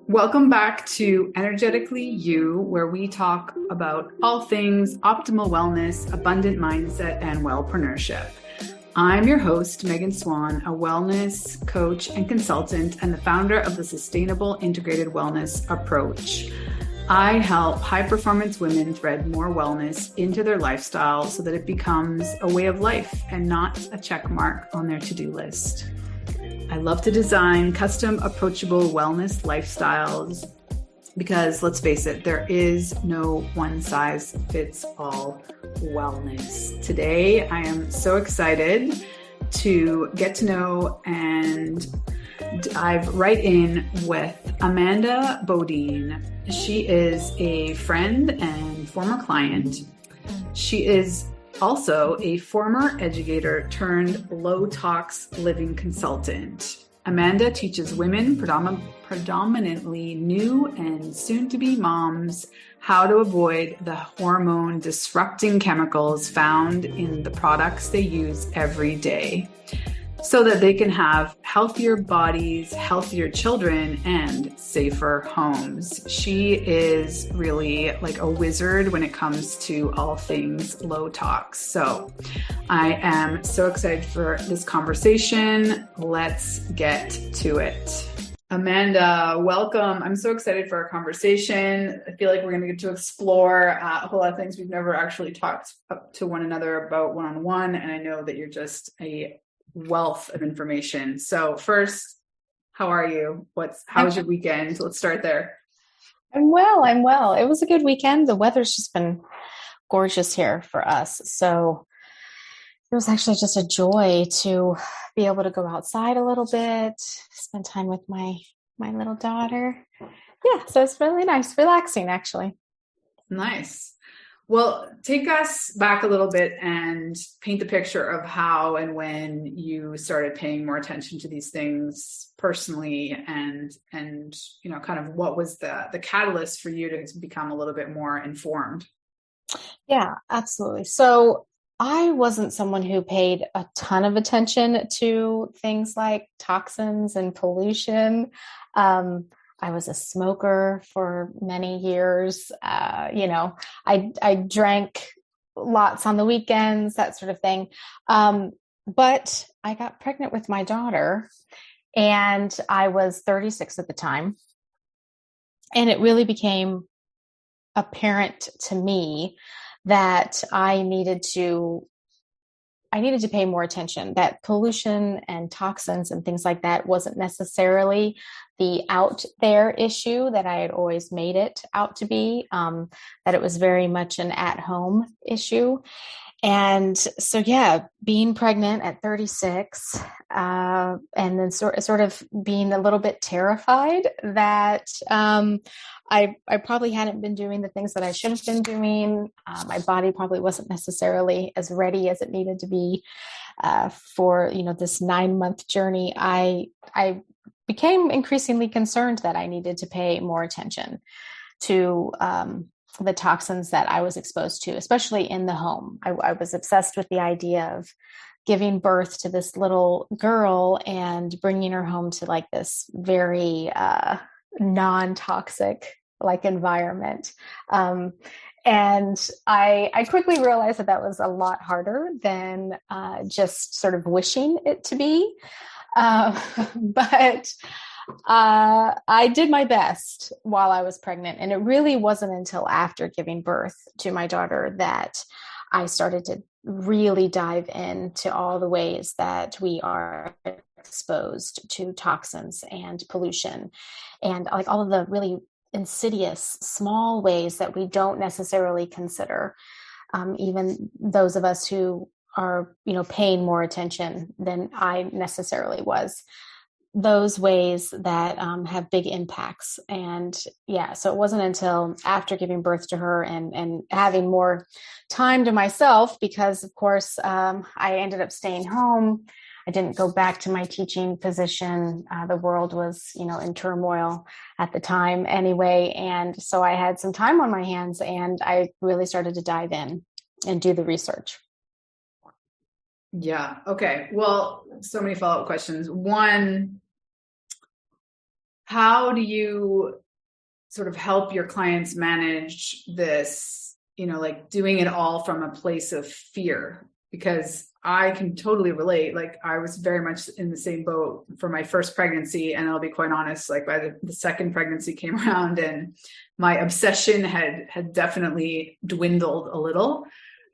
Welcome back to Energetically You, where we talk about all things optimal wellness, abundant mindset, and wellpreneurship. I'm your host, Megan Swan, a wellness coach and consultant, and the founder of the Sustainable Integrated Wellness Approach. I help high-performance women thread more wellness into their lifestyle so that it becomes a way of life and not a check mark on their to-do list. I love to design custom, approachable wellness lifestyles because, let's face it, there is no one-size-fits-all wellness. Today, I am so excited to get to know and dive right in with Amanda Bodine. She is a friend and former client. She is also a former educator turned low-tox living consultant. Amanda teaches women, predominantly new and soon-to-be moms, how to avoid the hormone disrupting chemicals found in the products they use every day, so that they can have healthier bodies, healthier children, and safer homes. She is really like a wizard when it comes to all things low tox. So I am so excited for this conversation. Let's get to it. Amanda, welcome. I'm so excited for our conversation. I feel like we're going to get to explore a whole lot of things we've never actually talked up to one another about one-on-one. And I know that you're just a wealth of information. So first, how are you? How was your weekend? Let's start there. I'm well. It was a good weekend. The weather's just been gorgeous here for us. So it was actually just a joy to be able to go outside a little bit, spend time with my little daughter. Yeah, so it's really nice, relaxing actually. Nice. Well, take us back a little bit and paint the picture of how and when you started paying more attention to these things personally, and kind of what was the catalyst for you to become a little bit more informed. Yeah, absolutely. So I wasn't someone who paid a ton of attention to things like toxins and pollution. I was a smoker for many years. I drank lots on the weekends, that sort of thing. But I got pregnant with my daughter, and I was 36 at the time. And it really became apparent to me that I needed to pay more attention, that pollution and toxins and things like that wasn't necessarily the out there issue that I had always made it out to be, that it was very much an at-home issue. And so, yeah, being pregnant at 36, and then sort of being a little bit terrified that I probably hadn't been doing the things that I should have been doing. My body probably wasn't necessarily as ready as it needed to be for this 9-month journey. I became increasingly concerned that I needed to pay more attention to the toxins that I was exposed to, especially in the home. I was obsessed with the idea of giving birth to this little girl and bringing her home to like this very non-toxic like environment. And I quickly realized that was a lot harder than just sort of wishing it to be. But I did my best while I was pregnant. And it really wasn't until after giving birth to my daughter that I started to really dive into all the ways that we are exposed to toxins and pollution, and like all of the really insidious small ways that we don't necessarily consider, even those of us who are paying more attention than I necessarily was. Those ways that have big impacts. And yeah, so it wasn't until after giving birth to her and having more time to myself, because of course I ended up staying home. I didn't go back to my teaching position. The world was, in turmoil at the time anyway. And so I had some time on my hands, and I really started to dive in and do the research. Yeah. Okay. Well, so many follow-up questions. One, how do you sort of help your clients manage this, like doing it all from a place of fear? Because I can totally relate. Like I was very much in the same boat for my first pregnancy. And I'll be quite honest, like by the second pregnancy came around and my obsession had definitely dwindled a little.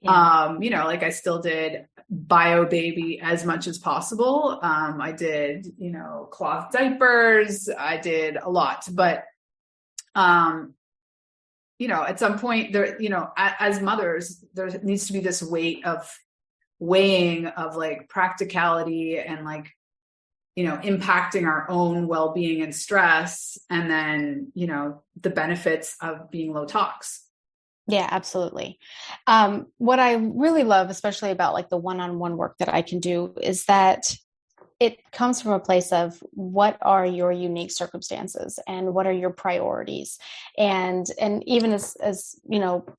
Yeah. Like I still did bio baby as much as possible. I did, cloth diapers. I did a lot, but, at some point there, as mothers, there needs to be this weighing of like practicality and like, impacting our own well-being and stress. And then, the benefits of being low tox. Yeah, absolutely. What I really love, especially about like the one-on-one work that I can do, is that it comes from a place of what are your unique circumstances and what are your priorities, and even as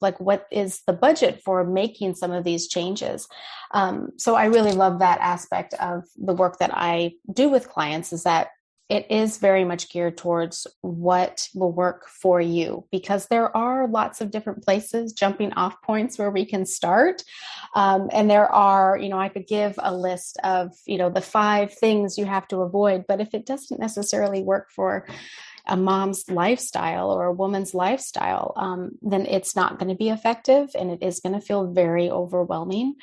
like what is the budget for making some of these changes. So I really love that aspect of the work that I do with clients, is that it is very much geared towards what will work for you, because there are lots of different places, jumping off points where we can start. And there are, I could give a list of, the 5 things you have to avoid, but if it doesn't necessarily work for a mom's lifestyle or a woman's lifestyle, then it's not going to be effective and it is going to feel very overwhelming.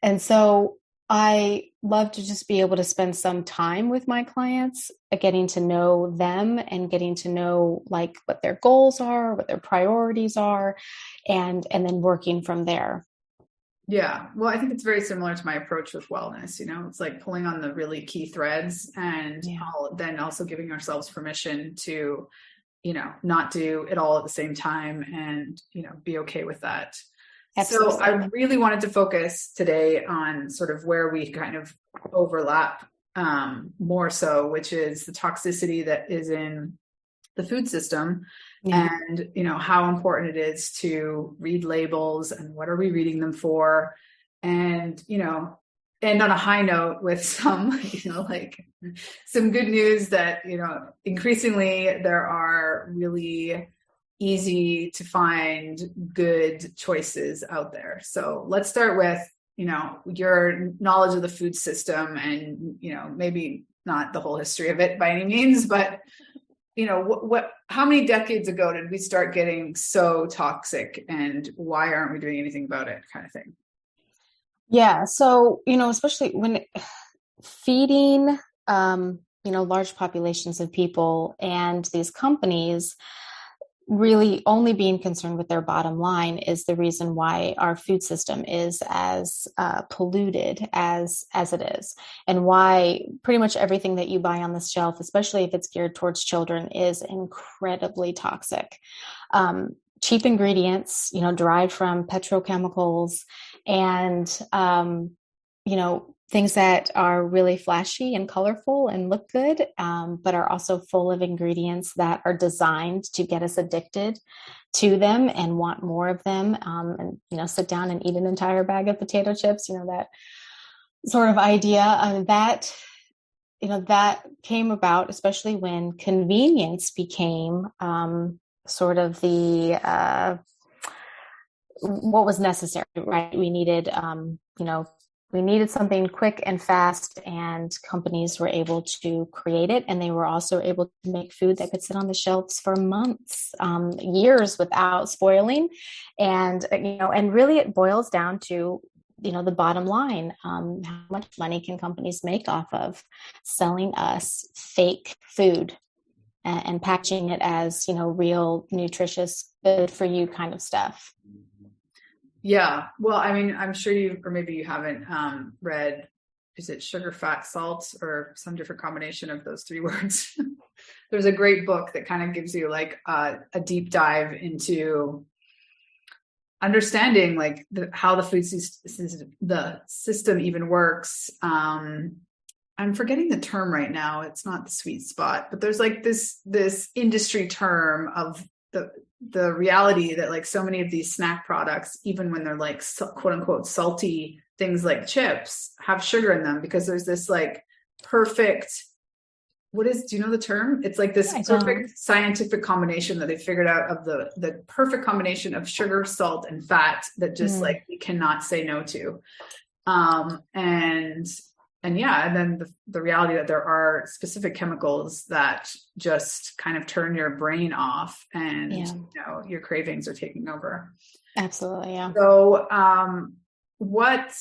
And so I love to just be able to spend some time with my clients, getting to know them and getting to know like what their goals are, what their priorities are, and then working from there. Yeah. Well, I think it's very similar to my approach with wellness. It's like pulling on the really key threads and then also giving ourselves permission to, not do it all at the same time and, be okay with that. Absolutely. So I really wanted to focus today on sort of where we kind of overlap more so, which is the toxicity that is in the food system. Yeah. And, how important it is to read labels and what are we reading them for? And, end on a high note with some, like some good news that, increasingly there are really easy to find good choices out there. So let's start with, your knowledge of the food system and, maybe not the whole history of it by any means, but how many decades ago did we start getting so toxic and why aren't we doing anything about it, kind of thing? Yeah. So, especially when feeding, large populations of people and these companies really only being concerned with their bottom line is the reason why our food system is as polluted as it is, and why pretty much everything that you buy on the shelf, especially if it's geared towards children, is incredibly toxic. Cheap ingredients, derived from petrochemicals and, things that are really flashy and colorful and look good, but are also full of ingredients that are designed to get us addicted to them and want more of them. And, sit down and eat an entire bag of potato chips, that sort of idea. That came about, especially when convenience became sort of the what was necessary, right? We needed, we needed something quick and fast, and companies were able to create it. And they were also able to make food that could sit on the shelves for months, years without spoiling. And, and really it boils down to, the bottom line. How much money can companies make off of selling us fake food and packaging it as, real, nutritious, good for you kind of stuff? Yeah. Well, I mean, I'm sure or maybe you haven't read, is it Sugar, Fat, Salt, or some different combination of those 3 words? There's a great book that kind of gives you like a deep dive into understanding like how the food the system even works. I'm forgetting the term right now. It's not the sweet spot, but there's like this industry term of the reality that like so many of these snack products, even when they're like quote unquote salty things like chips, have sugar in them because there's this like perfect do you know the term? It's like this perfect scientific combination that they figured out of the perfect combination of sugar, salt, and fat that just like we cannot say no to. And then the reality that there are specific chemicals that just kind of turn your brain off, and your cravings are taking over. Absolutely. Yeah. So, what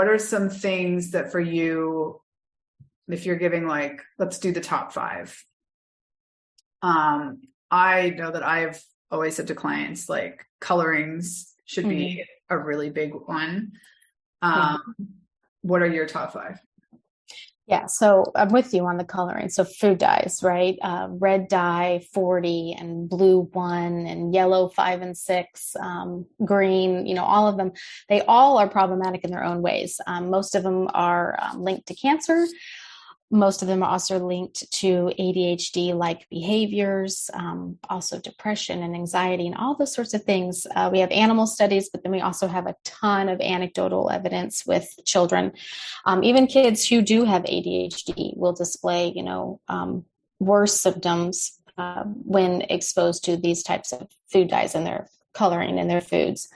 are some things that for you, if you're giving like, let's do the top 5. I know that I've always said to clients, like colorings should be a really big one. What are your top 5? Yeah, so I'm with you on the coloring. So food dyes, right? Red dye 40 and blue 1 and yellow 5 and 6, green, all of them. They all are problematic in their own ways. Most of them are linked to cancer. Most of them are also linked to ADHD-like behaviors, also depression and anxiety and all those sorts of things. We have animal studies, but then we also have a ton of anecdotal evidence with children. Even kids who do have ADHD will display, worse symptoms when exposed to these types of food dyes in their coloring in their foods.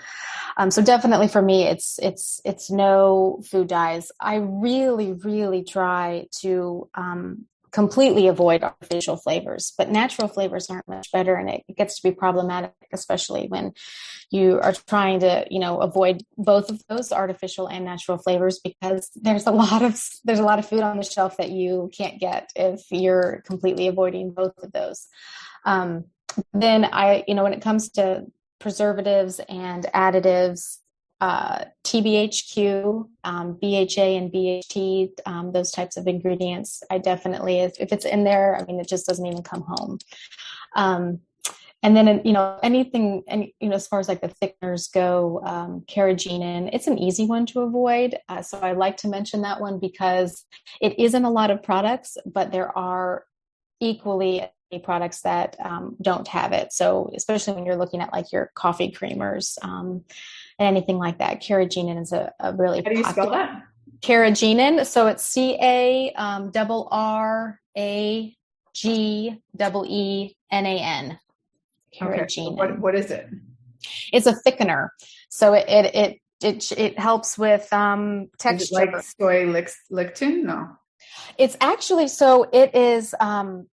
So definitely for me, it's no food dyes. I really, really try to completely avoid artificial flavors, but natural flavors aren't much better. And it gets to be problematic, especially when you are trying to, avoid both of those, artificial and natural flavors, because there's a lot of food on the shelf that you can't get if you're completely avoiding both of those. Then when it comes to preservatives and additives, TBHQ, BHA and BHT, those types of ingredients, I definitely, if it's in there, it just doesn't even come home. And then, anything, and, as far as like the thickeners go, carrageenan, it's an easy one to avoid. So I like to mention that one because it isn't a lot of products, but there are equally products that don't have it. So especially when you're looking at like your coffee creamers and anything like that, carrageenan is a really How do you spell that? Carrageenan. So it's CARRAGEENAN. Carrageenan. Okay. What is it? It's a thickener. So it helps with texture. Is it like soy lectin? No. It's actually, so it is,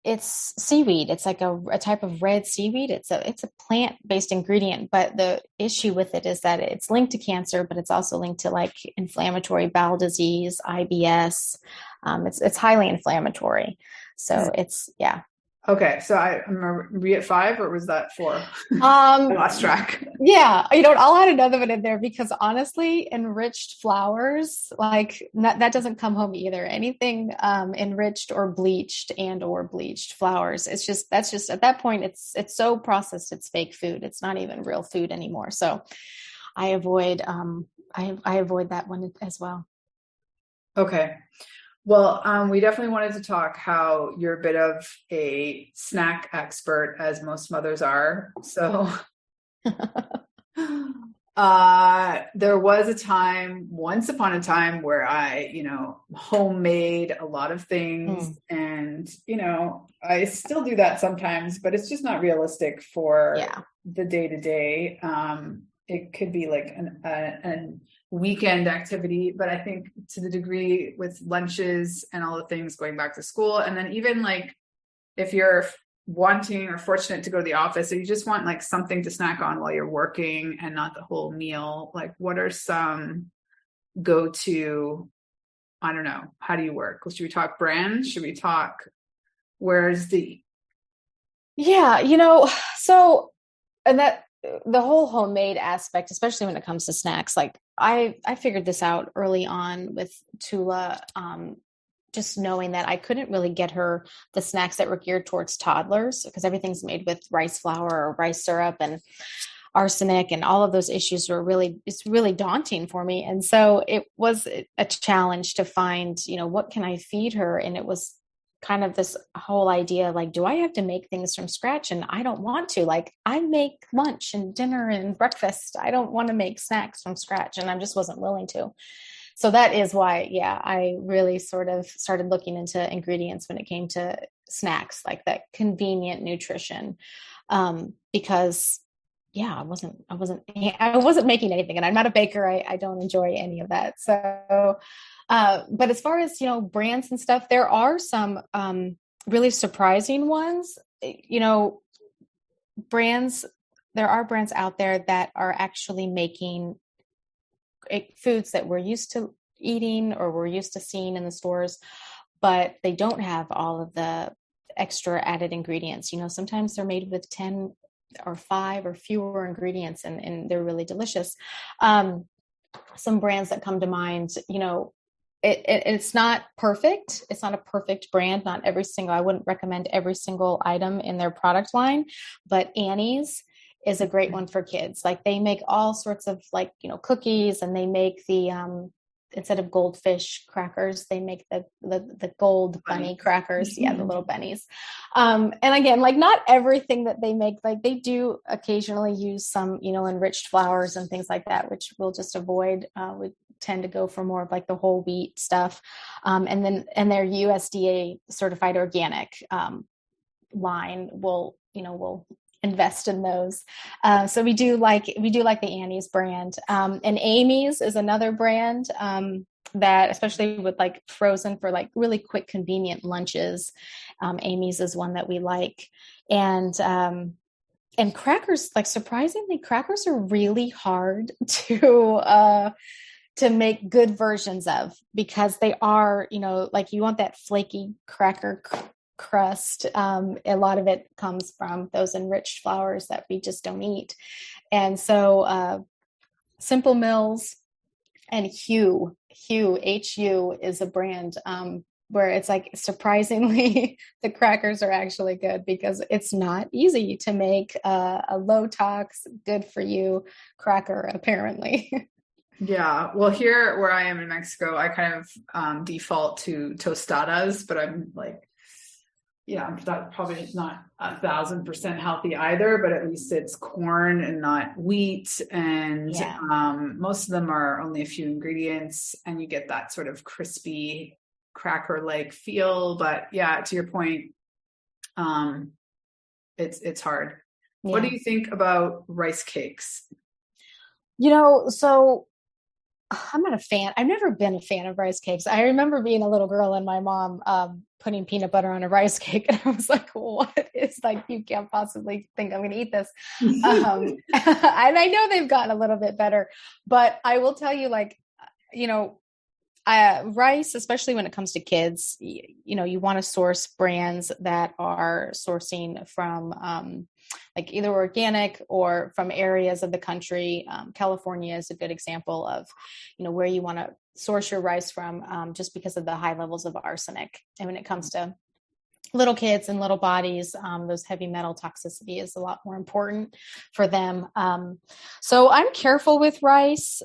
it's seaweed. It's like a type of red seaweed. It's a plant-based ingredient, but the issue with it is that it's linked to cancer, but it's also linked to like inflammatory bowel disease, IBS. It's highly inflammatory. So yeah. Okay. So I remember, were you at 5 or was that 4? I lost track. Yeah. I'll add another one in there because honestly, enriched flours, like that doesn't come home either. Anything enriched or bleached flours. That's just at that point, it's so processed, it's fake food. It's not even real food anymore. So I avoid that one as well. Okay. Well, we definitely wanted to talk how you're a bit of a snack expert, as most mothers are. So there was once upon a time where I, homemade a lot of things and, I still do that sometimes, but it's just not realistic for the day to day. It could be like an weekend activity, but I think to the degree with lunches and all the things going back to school, and then even like if you're wanting or fortunate to go to the office, or you just want like something to snack on while you're working and not the whole meal, like what are some go-to, I don't know, how do you work? Should we talk brand? Should we talk where's the so, and that the whole homemade aspect, especially when it comes to snacks, like I figured this out early on with Tula, just knowing that I couldn't really get her the snacks that were geared towards toddlers because everything's made with rice flour or rice syrup and arsenic, and all of those issues it's really daunting for me. And so it was a challenge to find, what can I feed her? And it was kind of this whole idea, like, do I have to make things from scratch? And I don't want to. Like, I make lunch and dinner and breakfast. I don't want to make snacks from scratch. And I just wasn't willing to. So that is why, yeah, I really sort of started looking into ingredients when it came to snacks, like that convenient nutrition. Because yeah, I wasn't making anything, and I'm not a baker. I don't enjoy any of that. So, but as far as, brands and stuff, there are some, really surprising ones, brands, there are brands out there that are actually making foods that we're used to eating or we're used to seeing in the stores, but they don't have all of the extra added ingredients. Sometimes they're made with 10 or 5 or fewer ingredients, and they're really delicious. Some brands that come to mind, it's not perfect. It's not a perfect brand. Not every single, I wouldn't recommend every single item in their product line, but Annie's is a great one for kids. Like they make all sorts of cookies, and they make the, instead of goldfish crackers, they make the gold bunny crackers. Yeah. The little bunnies. And again, like not everything that they make, like they do occasionally use some, enriched flours and things like that, which we'll just avoid. We tend to go for more of like the whole wheat stuff. And their USDA certified organic, line will invest in those. So we do like the Annie's brand. And Amy's is another brand, that especially with like frozen for like really quick, convenient lunches. Amy's is one that we like. And crackers, like surprisingly, crackers are really hard to make good versions of, because they are, like you want that flaky cracker crust. A lot of it comes from those enriched flours that we just don't eat. And so Simple Mills and Hu is a brand, where it's like surprisingly the crackers are actually good, because it's not easy to make a low tox, good for you cracker, apparently. Yeah. Well, here where I am in Mexico, I kind of default to tostadas, but I'm like, yeah, that probably not 1,000% healthy either, but at least it's corn and not wheat. And most of them are only a few ingredients, and you get that sort of crispy cracker-like feel. But yeah, to your point, it's hard. Yeah. What do you think about rice cakes? So I'm not a fan. I've never been a fan of rice cakes. I remember being a little girl and my mom putting peanut butter on a rice cake, and I was like, "What is like? You can't possibly think I'm going to eat this." And I know they've gotten a little bit better, but I will tell you, like, rice, especially when it comes to kids, you want to source brands that are sourcing from like either organic or from areas of the country. California is a good example of, where you want to source your rice from, just because of the high levels of arsenic. And when it comes to little kids and little bodies, those heavy metal toxicity is a lot more important for them. So I'm careful with rice.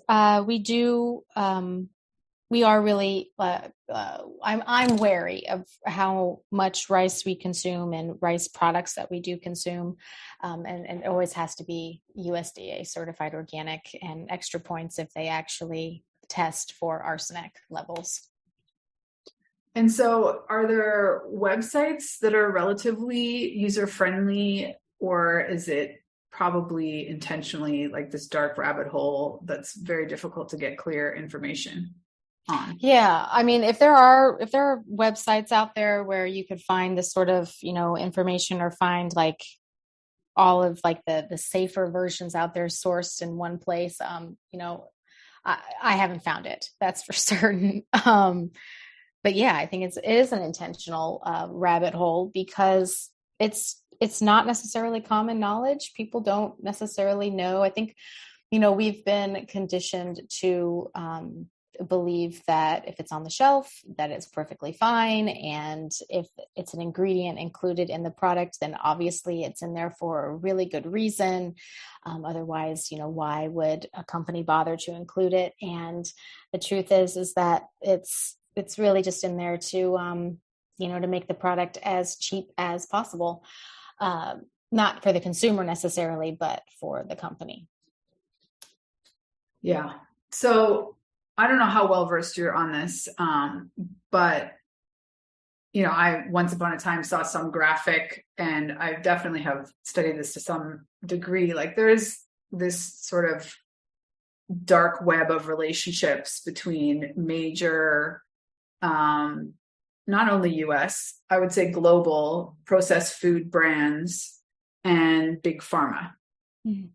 We are really, I'm wary of how much rice we consume and rice products that we do consume. And it always has to be USDA certified organic, and extra points if they actually test for arsenic levels. And so are there websites that are relatively user-friendly, or is it probably intentionally like this dark rabbit hole that's very difficult to get clear information on? Yeah. I mean, if there are websites out there where you could find this sort of, information, or find like all of like the safer versions out there sourced in one place, I haven't found it. That's for certain. But yeah, I think it is an intentional rabbit hole, because it's not necessarily common knowledge. People don't necessarily know. I think, we've been conditioned to believe that if it's on the shelf, that it's perfectly fine. And if it's an ingredient included in the product, then obviously it's in there for a really good reason. Otherwise, why would a company bother to include it? And the truth is that it's really just in there to, to make the product as cheap as possible. Not for the consumer necessarily, but for the company. Yeah. So I don't know how well versed you're on this, but I once upon a time saw some graphic, and I definitely have studied this to some degree. Like there's this sort of dark web of relationships between major, not only US, I would say global processed food brands and big pharma. Mm-hmm.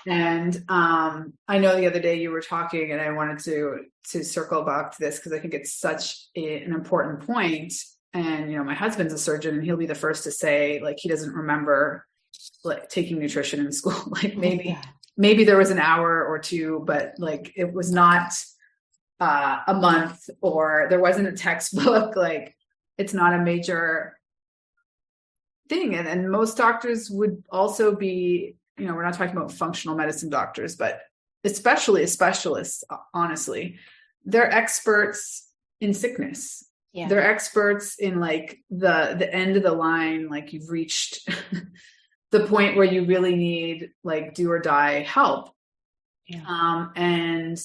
And I know the other day you were talking, and I wanted to circle back to this because I think it's such an important point. And my husband's a surgeon, and he'll be the first to say, like, he doesn't remember like taking nutrition in school. Like maybe there was an hour or two, but like it was not a month, or there wasn't a textbook. Like it's not a major thing. And most doctors would also be, we're not talking about functional medicine doctors, but especially specialists, honestly, they're experts in sickness. Yeah. They're experts in like the end of the line. Like you've reached the point where you really need like do or die help. Yeah. And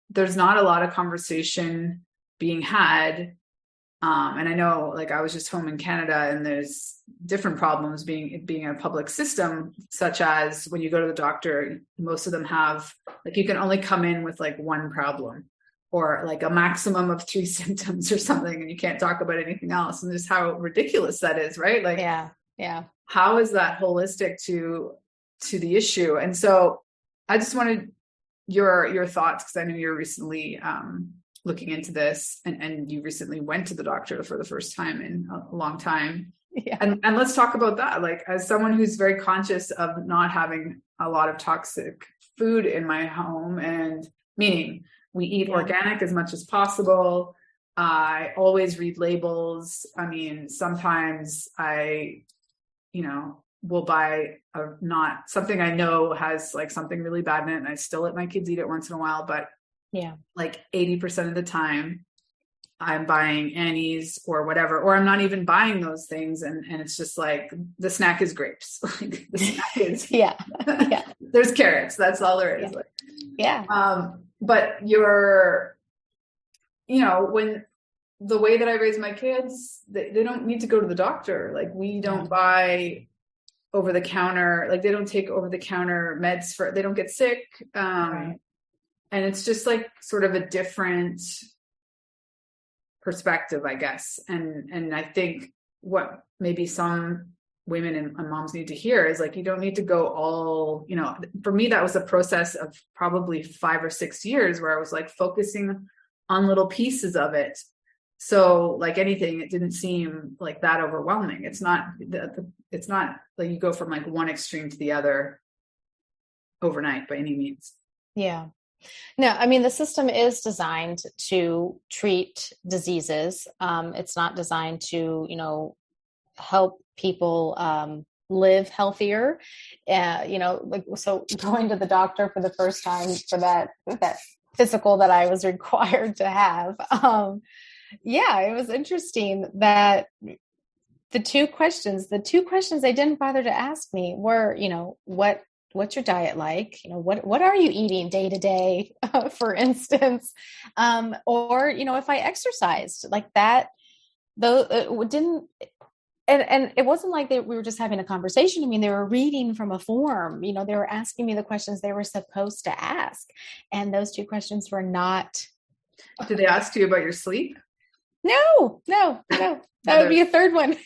there's not a lot of conversation being had. And I know, like, I was just home in Canada, and there's different problems being a public system, such as when you go to the doctor, most of them have, like, you can only come in with like one problem or like a maximum of 3 symptoms or something, and you can't talk about anything else. And just how ridiculous that is, right? Like, yeah. How is that holistic to the issue? And so I just wanted your thoughts, because I know you're recently looking into this, and you recently went to the doctor for the first time in a long time. Yeah. And let's talk about that. Like, as someone who's very conscious of not having a lot of toxic food in my home, and meaning we eat organic as much as possible. I always read labels. I mean, sometimes I, will buy not something I know has like something really bad in it, and I still let my kids eat it once in a while, but like 80% of the time I'm buying Annie's or whatever, or I'm not even buying those things. And it's just like, the snack is grapes. Like the snack is, there's carrots. That's all there is. But when the way that I raise my kids, they don't need to go to the doctor. Like we don't buy over the counter, like they don't take over the counter meds they don't get sick. Right. And it's just like sort of a different perspective, I guess. And I think what maybe some women and moms need to hear is like, you don't need to go all, for me, that was a process of probably 5 or 6 years where I was like focusing on little pieces of it. So like anything, it didn't seem like that overwhelming. It's not like you go from like one extreme to the other overnight by any means. Yeah. No, I mean, the system is designed to treat diseases. It's not designed to, help people live healthier. So going to the doctor for the first time for that physical that I was required to have. It was interesting that the two questions they didn't bother to ask me were, what's your diet like? What are you eating day to day, for instance? Or, if I exercised like that, though it didn't, and it wasn't like we were just having a conversation. I mean, they were reading from a form, they were asking me the questions they were supposed to ask. And those two questions were not. Did they ask you about your sleep? No. That would be a third one.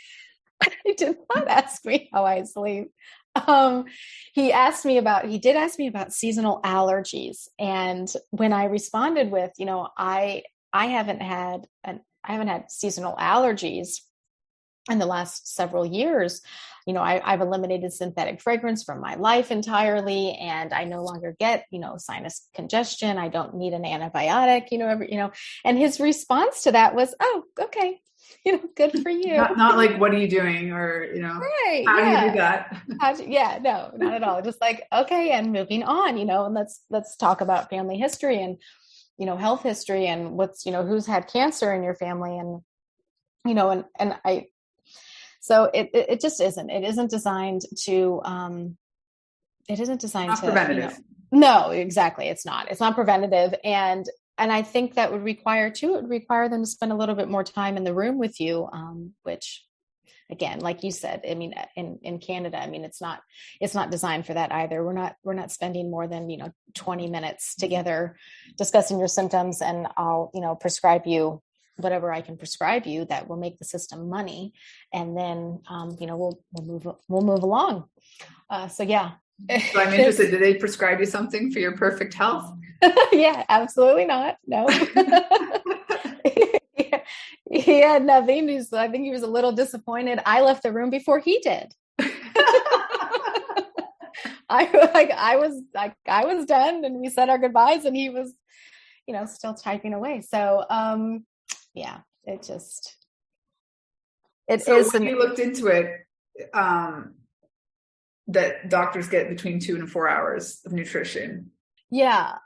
He did not ask me how I sleep. He did ask me about seasonal allergies. And when I responded with, I haven't had seasonal allergies in the last several years. I've eliminated synthetic fragrance from my life entirely, and I no longer get, sinus congestion. I don't need an antibiotic, and his response to that was, oh, okay. Good for you. Not like, what are you doing? Or, right, how do you do that? No, not at all. Just like, okay. And moving on, and let's talk about family history and, health history and what's, who's had cancer in your family. And, so it just isn't, it isn't designed to, preventative. No, exactly. It's not preventative. And and I think that would require too, it would require them to spend a little bit more time in the room with you, which again, like you said, I mean, in Canada, I mean, it's not designed for that either. We're not spending more than, 20 minutes together discussing your symptoms, and I'll, prescribe you whatever I can prescribe you that will make the system money. And then, we'll move along. So yeah. So I'm interested, do they prescribe you something for your perfect health? Yeah, absolutely not. No. He had nothing. I think he was a little disappointed. I left the room before he did. I was done, and we said our goodbyes, and he was, still typing away. So, yeah, it is. When you looked into it, that doctors get between 2 and 4 hours of nutrition. Yeah.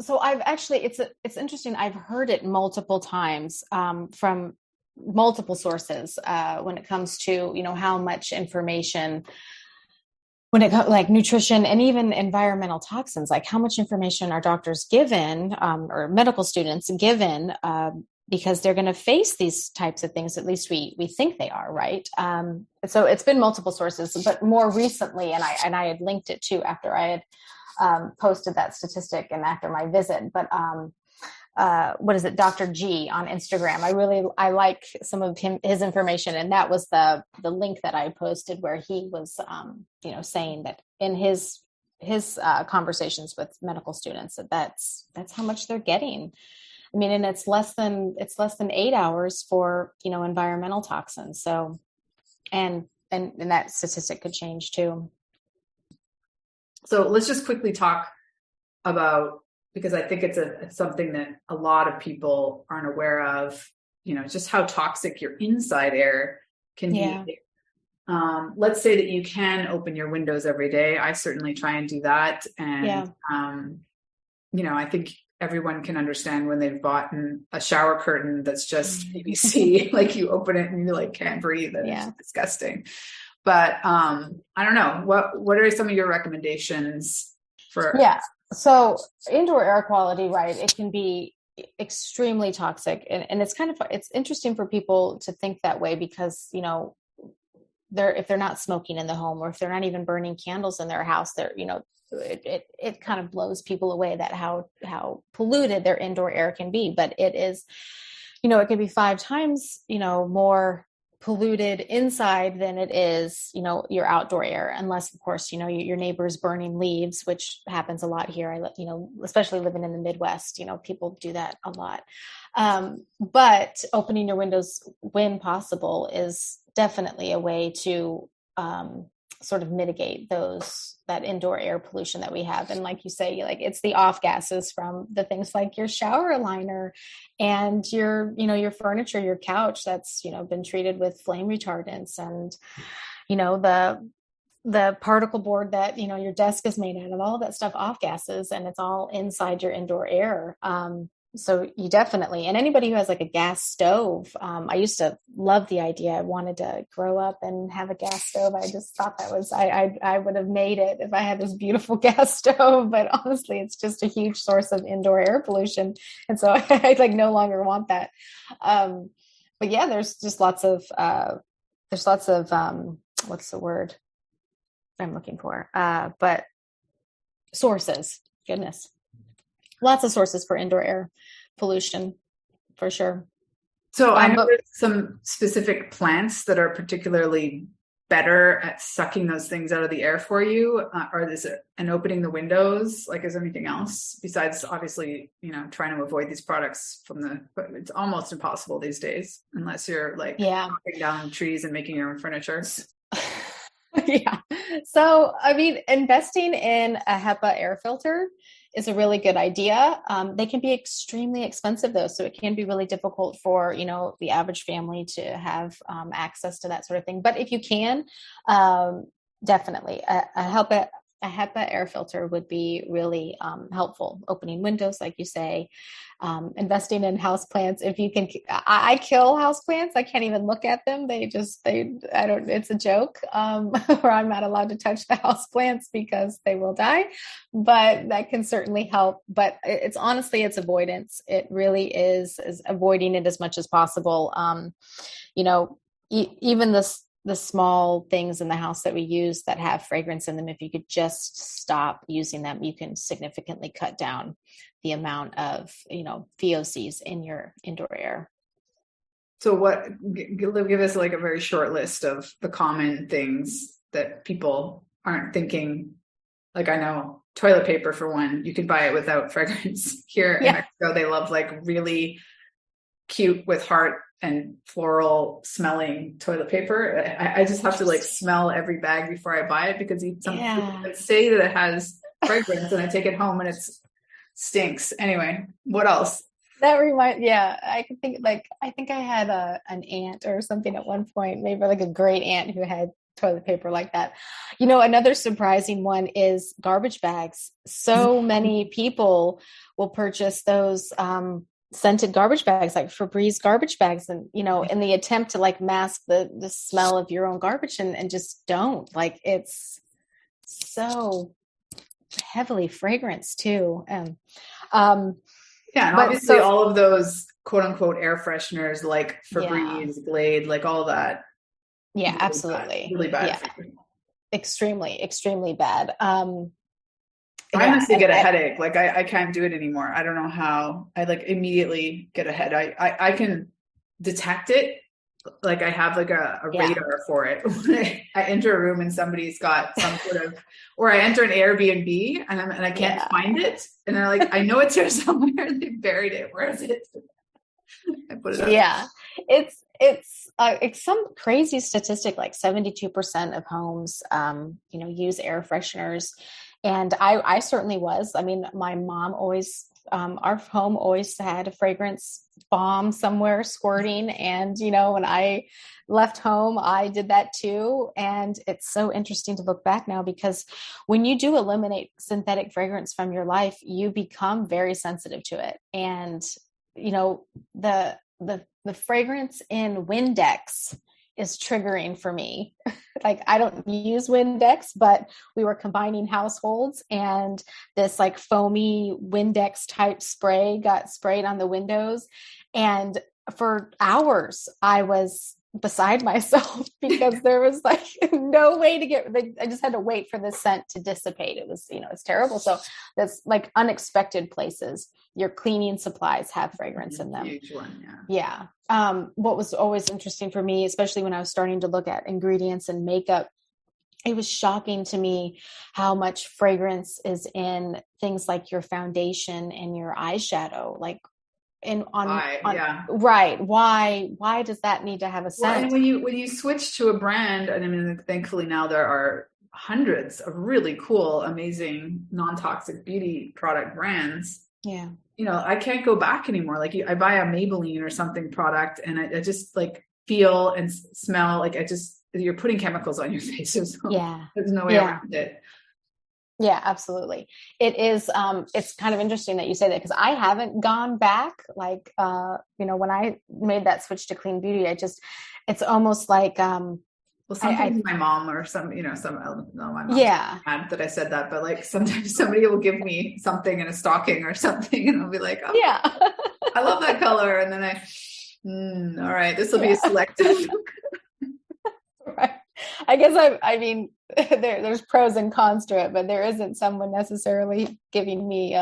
So I've actually, it's interesting. I've heard it multiple times from multiple sources when it comes to, how much information, when it comes like nutrition and even environmental toxins, like how much information are doctors given or medical students given because they're going to face these types of things. At least we think they are, right? So it's been multiple sources, but more recently, and I had linked it too after I had posted that statistic and after my visit, but what is it, Dr. G on Instagram. I like some of his information, and that was the link that I posted where he was saying that in his conversations with medical students that's how much they're getting. I mean, and it's less than 8 hours for environmental toxins. So and that statistic could change too. So let's just quickly talk about, because I think it's something that a lot of people aren't aware of, just how toxic your inside air can be. Let's say that you can open your windows every day. I certainly try and do that. And, I think everyone can understand when they've bought a shower curtain that's just PVC, like you open it and you like can't breathe, and it's disgusting. But I don't know, what are some of your recommendations for? Yeah. So indoor air quality, right? It can be extremely toxic, and it's interesting for people to think that way because, if they're not smoking in the home, or if they're not even burning candles in their house, it kind of blows people away that how polluted their indoor air can be. But it is, it can be 5 times, more polluted inside than it is, your outdoor air, unless of course, your neighbor's burning leaves, which happens a lot here. Especially living in the Midwest, people do that a lot. But opening your windows when possible is definitely a way to, sort of mitigate that indoor air pollution that we have. And like you say, like it's the off gases from the things like your shower liner and your furniture, your couch that's, been treated with flame retardants, and, the particle board that, your desk is made out of, all that stuff off gases, and it's all inside your indoor air. So you definitely, and anybody who has like a gas stove, I used to love the idea. I wanted to grow up and have a gas stove. I just thought that was, I would have made it if I had this beautiful gas stove, but honestly, it's just a huge source of indoor air pollution. And so I like no longer want that. But yeah, there's just lots of, what's the word I'm looking for? But sources, goodness. Lots of sources for indoor air pollution, for sure. So I know there's some specific plants that are particularly better at sucking those things out of the air for you, or is it and opening the windows? Like, is there anything else besides obviously, trying to avoid these products but it's almost impossible these days unless you're like chopping down trees and making your own furniture. Yeah. So, I mean, investing in a HEPA air filter is a really good idea. They can be extremely expensive though. So it can be really difficult for, the average family to have access to that sort of thing. But if you can, definitely a a HEPA air filter would be really helpful. Opening windows, like you say, investing in houseplants. If you can, I kill houseplants. I can't even look at them. I don't, it's a joke, or I'm not allowed to touch the houseplants because they will die, but that can certainly help. But it's honestly, it's avoidance. It really is avoiding it as much as possible. Even the small things in the house that we use that have fragrance in them, if you could just stop using them, you can significantly cut down the amount of, VOCs in your indoor air. So give us like a very short list of the common things that people aren't thinking. Like, I know toilet paper, for one, you can buy it without fragrance. Here in Mexico, they love like really cute with heart and floral smelling toilet paper. I just have to like smell every bag before I buy it, because some people say that it has fragrance and I take it home and it stinks. Anyway, what else? That I can think, like, I think I had an aunt or something at one point, maybe like a great aunt who had toilet paper like that. Another surprising one is garbage bags. So many people will purchase those scented garbage bags, like Febreze garbage bags, and in the attempt to like mask the smell of your own garbage, and just don't. Like, it's so heavily fragranced too. And and obviously all of those quote unquote air fresheners like Febreze, Glade, like all that. Yeah, really absolutely. Really bad. Yeah. Extremely, extremely bad. I honestly get a headache. Like I can't do it anymore. I don't know how. I like immediately get a head. I can detect it. Like I have like a radar for it. When I enter a room and somebody's got some sort of, or I enter an Airbnb and I can't find it, and they're like, I know it's here somewhere. They buried it. Where is it? I put it up. Yeah, it's some crazy statistic. Like 72% of homes, use air fresheners. And I certainly was. I mean, my mom always, our home always had a fragrance bomb somewhere squirting. And, when I left home, I did that too. And it's so interesting to look back now, because when you do eliminate synthetic fragrance from your life, you become very sensitive to it. And, the fragrance in Windex is triggering for me. Like, I don't use Windex, but we were combining households, and this like foamy Windex type spray got sprayed on the windows. And for hours I was beside myself because there was like no way to I just had to wait for the scent to dissipate. It was, it's terrible. So that's like unexpected places. Your cleaning supplies have fragrance in them. Huge one, yeah. What was always interesting for me, especially when I was starting to look at ingredients and makeup, it was shocking to me how much fragrance is in things like your foundation and your eyeshadow. Like, right. Why does that need to have a scent? Well, and when you switch to a brand, and I mean, thankfully now there are hundreds of really cool, amazing non-toxic beauty product brands. Yeah. I can't go back anymore. Like I buy a Maybelline or something product, and I just like feel and smell like you're putting chemicals on your face. So there's no way around it. Yeah, absolutely. It is. It's kind of interesting that you say that, because I haven't gone back. Like, when I made that switch to clean beauty, it's almost like, well, sometimes my mom or my mom mad that I said that, but like sometimes somebody will give me something in a stocking or something, and I'll be like, oh yeah, I love that color. And then all right, this will be a selective. Right. I guess I mean, there's pros and cons to it, but there isn't someone necessarily giving me,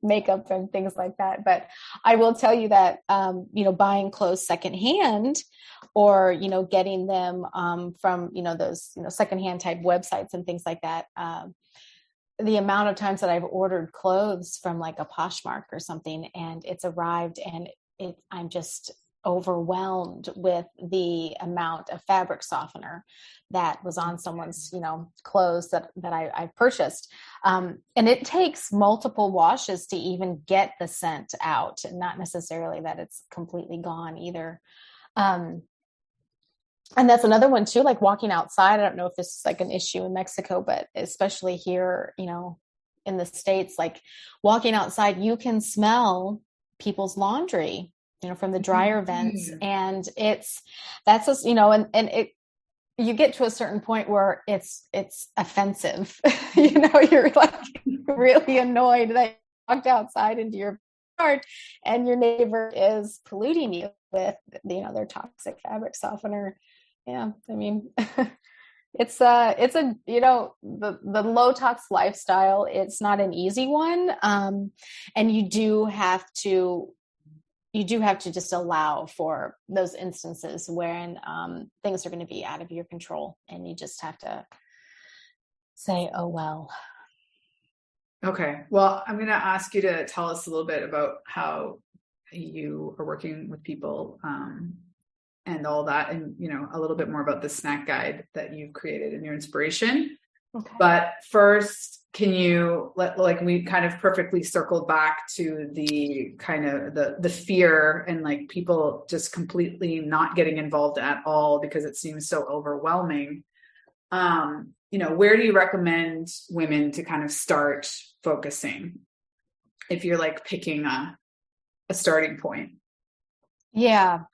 makeup and things like that. But I will tell you that, buying clothes secondhand, or, getting them from, those, secondhand type websites and things like that. The amount of times that I've ordered clothes from like a Poshmark or something, and it's arrived, and I'm just overwhelmed with the amount of fabric softener that was on someone's, clothes that I purchased. And it takes multiple washes to even get the scent out, and not necessarily that it's completely gone either. And that's another one too, like walking outside. I don't know if this is like an issue in Mexico, but especially here, in the States, like walking outside, you can smell people's laundry, from the dryer vents. And and you get to a certain point where it's offensive. You're like really annoyed that you walked outside into your yard and your neighbor is polluting you with, their toxic fabric softener. Yeah, I mean, it's the low tox lifestyle. It's not an easy one, and you do have to just allow for those instances when things are going to be out of your control, and you just have to say, "Oh well." Okay. Well, I'm going to ask you to tell us a little bit about how you are working with people. And all that, and a little bit more about the snack guide that you've created and your inspiration. Okay. But first, can you we kind of perfectly circled back to the kind of the fear and like people just completely not getting involved at all because it seems so overwhelming. Where do you recommend women to kind of start focusing if you're like picking a starting point? Yeah.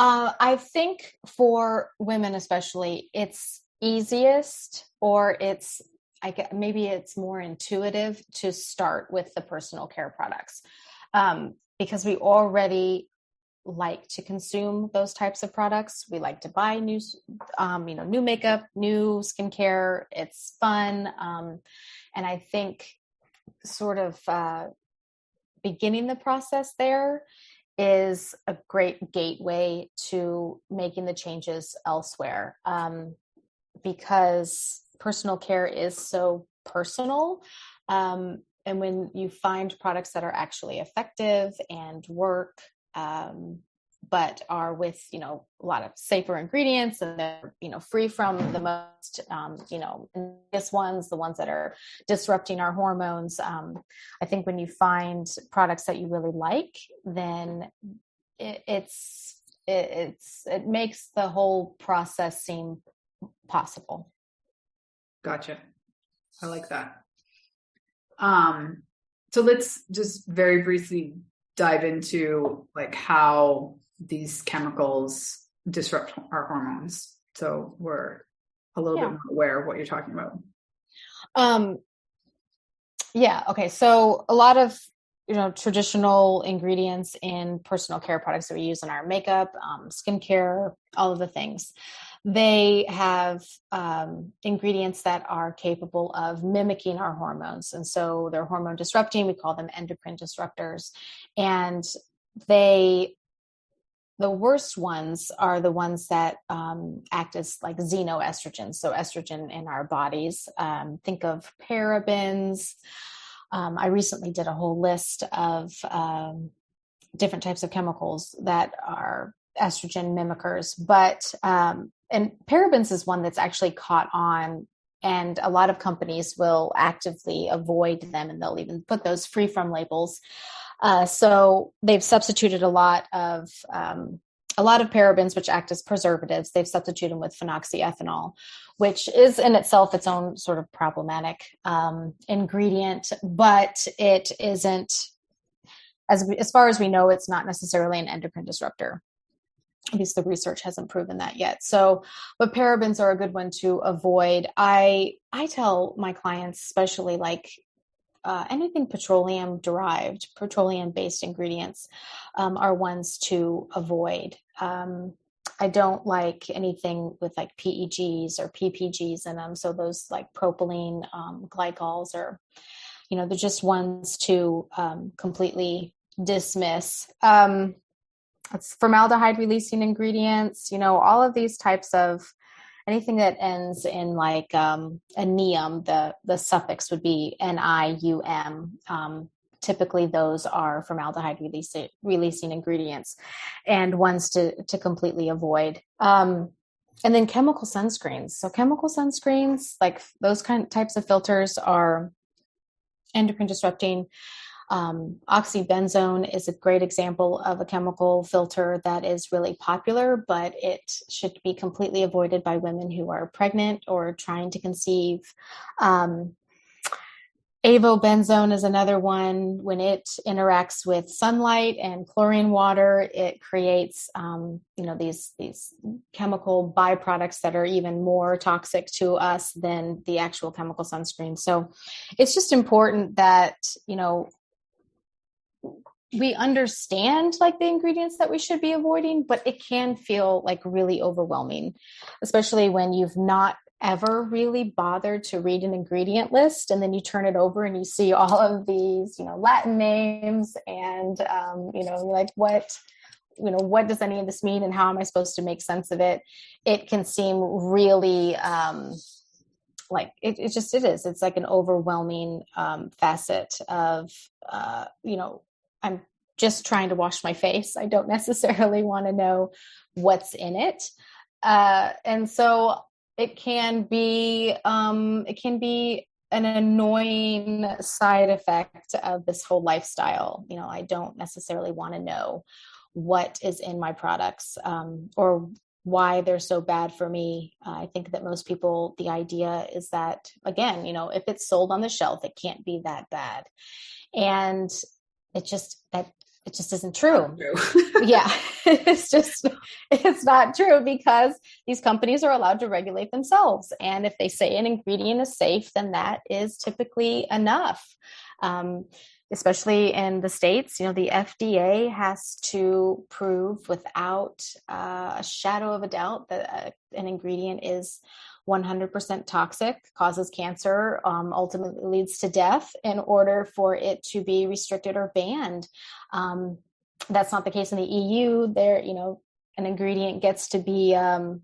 I think for women especially, it's easiest, or maybe it's more intuitive to start with the personal care products, because we already like to consume those types of products. We like to buy new makeup, new skincare. It's fun, and I think sort of beginning the process there is a great gateway to making the changes elsewhere, because personal care is so personal. And when you find products that are actually effective and work, but are with, a lot of safer ingredients, and they're, free from the most, ones, the ones that are disrupting our hormones. I think when you find products that you really like, then it makes the whole process seem possible. Gotcha. I like that. So let's just very briefly dive into like how these chemicals disrupt our hormones, so we're a little bit more aware of what you're talking about. Okay. So a lot of traditional ingredients in personal care products that we use in our makeup, skincare, all of the things, they have ingredients that are capable of mimicking our hormones. And so they're hormone disrupting. We call them endocrine disruptors. And the worst ones are the ones that act as like xenoestrogens, so estrogen in our bodies. Think of parabens. I recently did a whole list of different types of chemicals that are estrogen mimickers, and parabens is one that's actually caught on, and a lot of companies will actively avoid them, and they'll even put those free from labels. So they've substituted a lot of parabens, which act as preservatives. They've substituted them with phenoxyethanol, which is in itself its own sort of problematic ingredient, but it isn't, as far as we know, it's not necessarily an endocrine disruptor. At least the research hasn't proven that yet. So, but parabens are a good one to avoid. I tell my clients, especially like anything petroleum-based ingredients are ones to avoid. I don't like anything with like PEGs or PPGs in them. So those like propylene glycols are, they're just ones to completely dismiss. It's formaldehyde releasing ingredients, all of these types of anything that ends in like a nium, the suffix would be NIUM. Typically those are formaldehyde releasing ingredients, and ones to completely avoid. And then chemical sunscreens. So chemical sunscreens, like those types of filters, are endocrine disrupting. Oxybenzone is a great example of a chemical filter that is really popular, but it should be completely avoided by women who are pregnant or trying to conceive. Avobenzone is another one. When it interacts with sunlight and chlorine water, it creates, these chemical byproducts that are even more toxic to us than the actual chemical sunscreen. So it's just important that, we understand like the ingredients that we should be avoiding, but it can feel like really overwhelming, especially when you've not ever really bothered to read an ingredient list, and then you turn it over and you see all of these, Latin names, and you're like, what does any of this mean, and how am I supposed to make sense of it? It can seem really like it is. It's like an overwhelming facet of I'm just trying to wash my face. I don't necessarily want to know what's in it, and so it can be an annoying side effect of this whole lifestyle. I don't necessarily want to know what is in my products, or why they're so bad for me. I think that most people, the idea is that, again, if it's sold on the shelf, it can't be that bad. And it just isn't true. Yeah, it's not true, because these companies are allowed to regulate themselves. And if they say an ingredient is safe, then that is typically enough. Especially in the States, the FDA has to prove without a shadow of a doubt that an ingredient is 100% toxic, causes cancer, ultimately leads to death, in order for it to be restricted or banned. That's not the case in the EU. There, an ingredient gets to be, the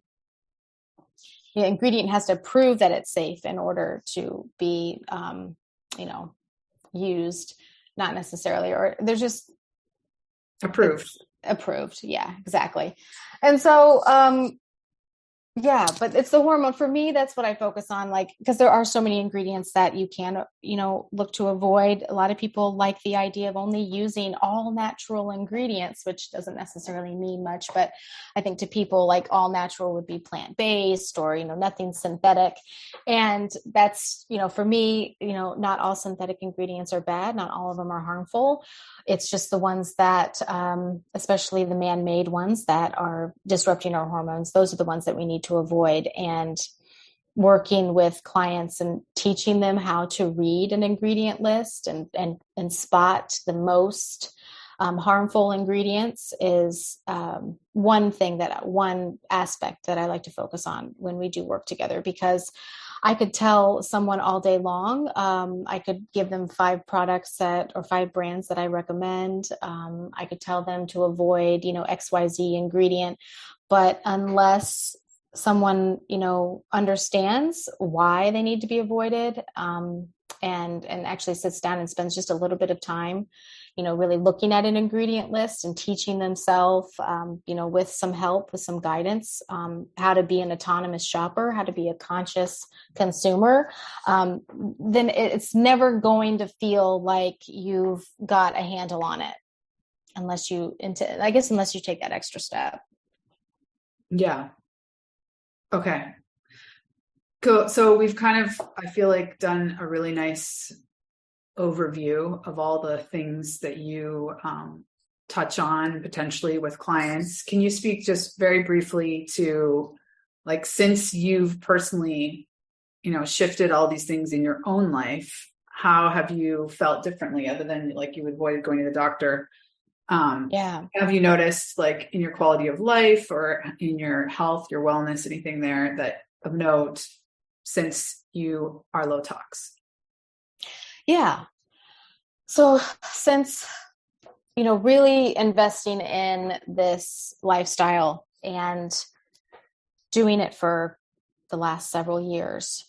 ingredient has to prove that it's safe in order to be, used, not necessarily, or they're just approved. Yeah, exactly. And so, yeah, but it's the hormone. For me, that's what I focus on, because there are so many ingredients that you can, look to avoid. A lot of people like the idea of only using all natural ingredients, which doesn't necessarily mean much, but I think to people, all natural would be plant-based, or, nothing synthetic. And that's, for me, not all synthetic ingredients are bad. Not all of them are harmful. It's just the ones that, especially the man-made ones that are disrupting our hormones, those are the ones that we need to avoid. And working with clients and teaching them how to read an ingredient list and spot the most harmful ingredients is one aspect that I like to focus on when we do work together, because I could tell someone all day long, I could give them 5 products or 5 brands that I recommend. I could tell them to avoid, XYZ ingredient, but unless someone, understands why they need to be avoided, and actually sits down and spends just a little bit of time, really looking at an ingredient list and teaching themselves, with some help, with some guidance, how to be an autonomous shopper, how to be a conscious consumer, then it's never going to feel like you've got a handle on it, unless you take that extra step. Yeah. Okay. Cool. So we've kind of, I feel like, done a really nice overview of all the things that you touch on potentially with clients. Can you speak just very briefly to, since you've personally, shifted all these things in your own life, how have you felt differently, other than you avoided going to the doctor? Have you noticed, in your quality of life or in your health, your wellness, anything there that of note since you are low tox? Yeah. So since, really investing in this lifestyle and doing it for the last several years,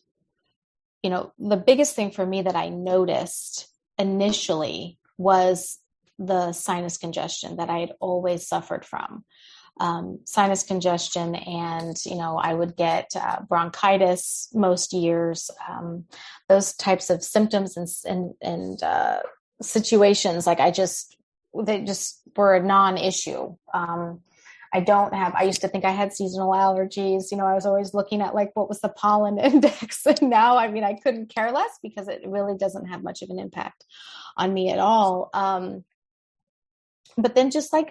the biggest thing for me that I noticed initially was the sinus congestion that I had always suffered from. Sinus congestion, and I would get bronchitis most years. Those types of symptoms and situations, like they just were a non-issue. I used to think I had seasonal allergies. I was always looking at like, what was the pollen index? And now, I mean, I couldn't care less because it really doesn't have much of an impact on me at all. But then just an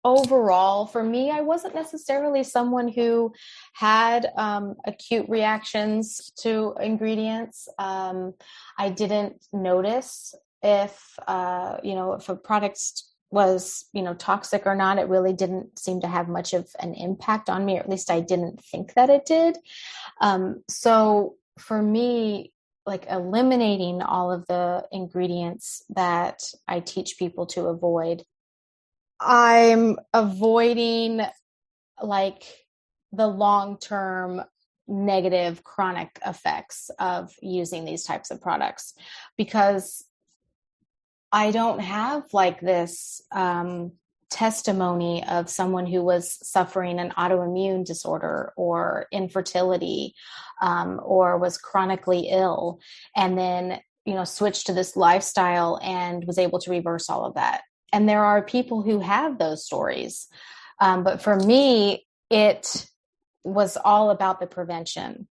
overall, for me, I wasn't necessarily someone who had acute reactions to ingredients. I didn't notice if a product was, toxic or not. It really didn't seem to have much of an impact on me, or at least I didn't think that it did. So for me, like eliminating all of the ingredients that I teach people to avoid, I'm avoiding like the long-term negative chronic effects of using these types of products, because I don't have like this testimony of someone who was suffering an autoimmune disorder or infertility, or was chronically ill, and then, switched to this lifestyle and was able to reverse all of that. And there are people who have those stories. But for me, it was all about the prevention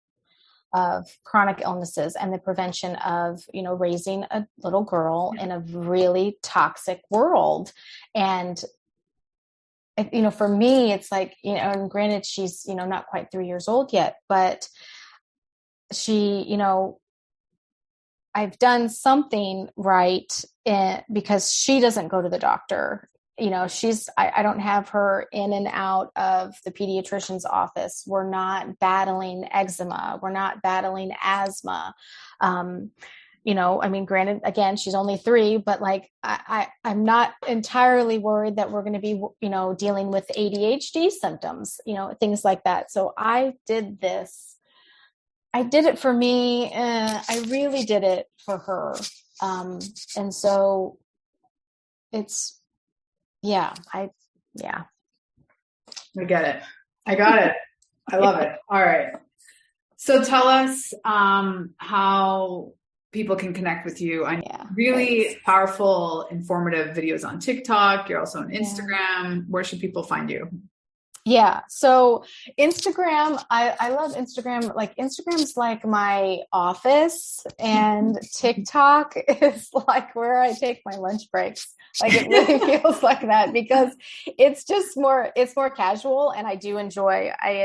of chronic illnesses and the prevention of, raising a little girl in a really toxic world. And, for me, it's like, and granted, she's, not quite 3 years old yet, but she, I've done something right because she doesn't go to the doctor. I don't have her in and out of the pediatrician's office. We're not battling eczema. We're not battling asthma. Granted, again, she's only 3, but like, I'm not entirely worried that we're going to be, dealing with ADHD symptoms, things like that. So I did it for me. I really did it for her. And so I get it. I got it. I love it. All right. So tell us, how people can connect with you. I really thanks. Powerful, informative videos on TikTok. You're also on Instagram. Yeah. Where should people find you? Yeah. So Instagram, I love Instagram. Like Instagram's like my office, and TikTok is like where I take my lunch breaks. Like it really feels like that, because it's more casual, and I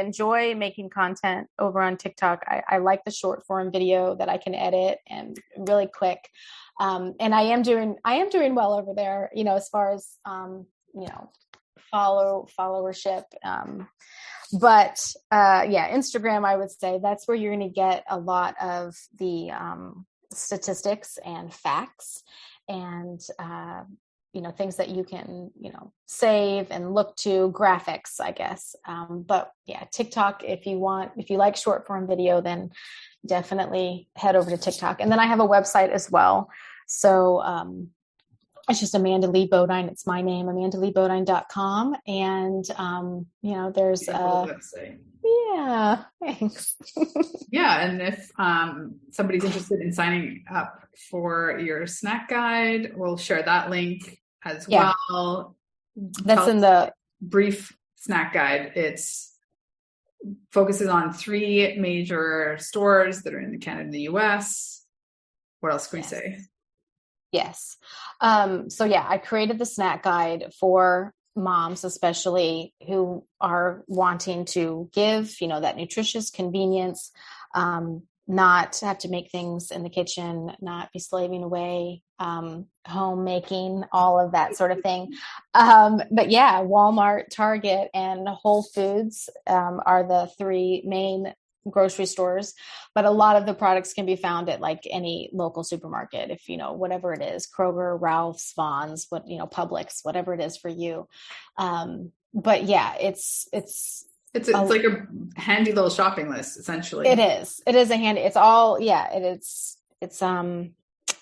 enjoy making content over on TikTok. I like the short form video that I can edit and really quick. And I am doing well over there, as far as, followership. Instagram, I would say that's where you're going to get a lot of the statistics and facts and, things that you can, save and look to, graphics, I guess. But yeah, TikTok, if you like short form video, then definitely head over to TikTok. And then I have a website as well. So, it's just Amanda Lee Bodine. It's my name, AmandaLeeBodine.com. And, there's website. Yeah, thanks. Yeah. And if somebody's interested in signing up for your snack guide, we'll share that link as well. That's in the brief snack guide. It's focuses on 3 major stores that are in Canada and the US. What else can we say? Yes. I created the snack guide for moms, especially who are wanting to give, that nutritious convenience, not have to make things in the kitchen, not be slaving away, homemaking, all of that sort of thing. Walmart, Target, and Whole Foods are the 3 main grocery stores, but a lot of the products can be found at like any local supermarket, if whatever it is, Kroger, Ralph's, Vons, Publix, whatever it is for you. It's like a handy little shopping list, essentially. It is a handy, it's all, it's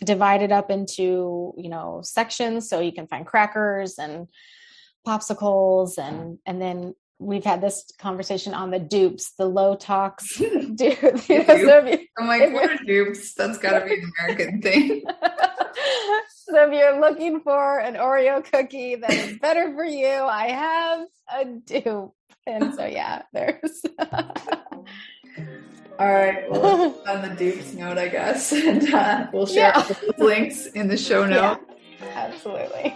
divided up into, sections, so you can find crackers and popsicles, and then we've had this conversation on the dupes, the low-tox dupes. I'm like, what are dupes? That's got to be an American thing. So if you're looking for an Oreo cookie that is better for you, I have a dupe. And so, yeah, there's. All right. Well, on the dupes note, I guess. And we'll share all those links in the show notes. Yeah, absolutely.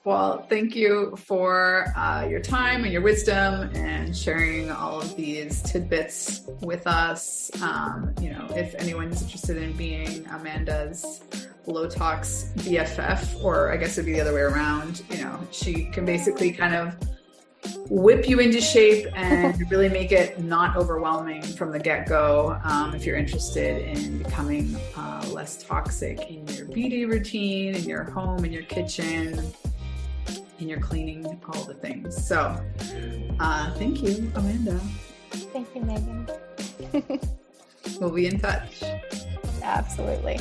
Well, thank you for your time and your wisdom and sharing all of these tidbits with us. If anyone's interested in being Amanda's low-tox BFF, or I guess it'd be the other way around, she can basically kind of whip you into shape and really make it not overwhelming from the get-go. If you're interested in becoming less toxic in your beauty routine, in your home, in your kitchen, in your cleaning, all the things. So thank you, Amanda. Thank you, Megan. We'll be in touch. Absolutely.